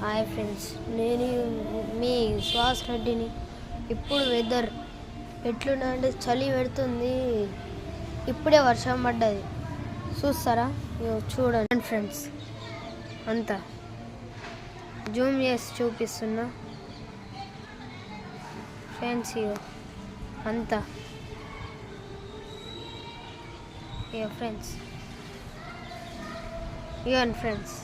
Hi friends, నేను మీ శ్వాస రెడ్డిని. ఇప్పుడు వెదర్ ఎట్లుందంటే చలి పెడుతుంది. ఇప్పుడే వర్షం పడ్డది, చూస్తారా? చూడండి ఫ్రెండ్స్, అంతా జూమ్ చేసి చూపిస్తున్నా ఫ్రెండ్స్. అంతా ఫ్రెండ్స్, ఇవ్వండి ఫ్రెండ్స్.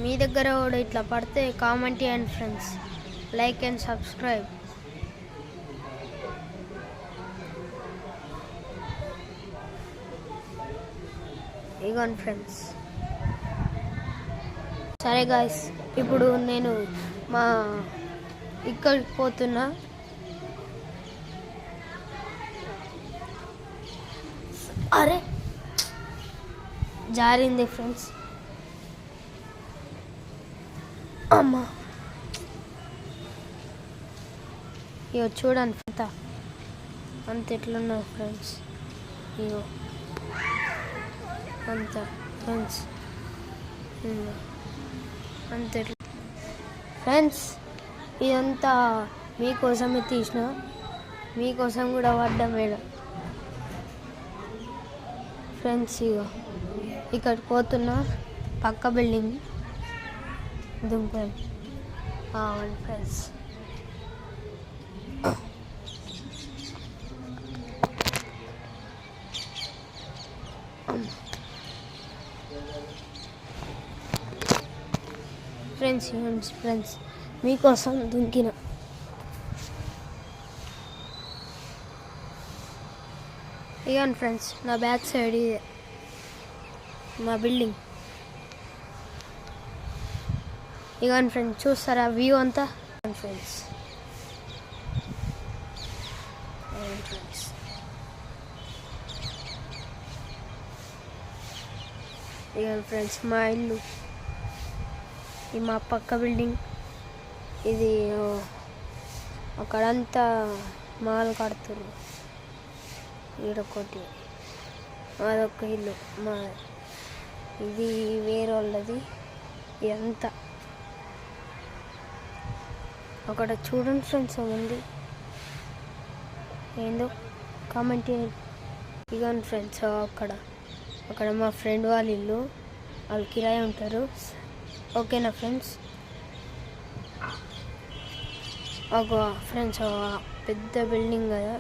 మీ దగ్గర కూడా ఇట్లా పడితే కామెంట్ చేయండి ఫ్రెండ్స్. Like and subscribe. ఇగోండి ఫ్రెండ్స్. సరే గాయ్స్, ఇప్పుడు నేను మా ఇక్కడికి పోతున్నా. అరే జారింది ఫ్రెండ్స్, అమ్మా. ఇగో చూడండి అంత ఎట్లున్నావు ఫ్రెండ్స్. ఇగో అంత ఫ్రెండ్స్, అంత ఫ్రెండ్స్. ఇదంతా మీకోసమే తీసిన, మీకోసం కూడా పడ్డా మేడం ఫ్రెండ్స్. ఇగో ఇక్కడికి పోతున్నా, పక్క బిల్డింగ్ దుంపండి ఫ్రెండ్స్. ఫ్రెండ్స్ మీకోసం దుంకిన. ఇవ్వండి ఫ్రెండ్స్, నా బ్యాక్ సైడ్ ఇదే మా బిల్డింగ్. ఇవ్వండి ఫ్రెండ్స్, చూస్తారా వ్యూ అంతా? ఫ్రెండ్స్ ఇవ్వండి ఫ్రెండ్స్, మా ఇల్లు. ఇది మా పక్క బిల్డింగ్. ఇది అక్కడంతా మాల్ కడుతున్నారు. ఈడొకటి అదొక ఇల్లు మా, ఇది వేరే వాళ్ళది. ఇదంతా అక్కడ చూడండి ఫ్రెండ్స్, ఉంది ఏందో కామెంట్ చేయండి. ఇగోండి ఫ్రెండ్స్, అక్కడ మా ఫ్రెండ్ వాళ్ళ ఇల్లు, వాళ్ళు కిరాయి ఉంటారు. ఓకేనా ఫ్రెండ్స్? ఒక ఫ్రెండ్స్ పెద్ద బిల్డింగ్ కదా,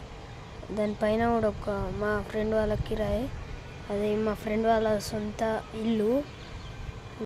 దానిపైన కూడా మా ఫ్రెండ్ వాళ్ళ కిరాయి. అది మా ఫ్రెండ్ వాళ్ళ సొంత ఇల్లు.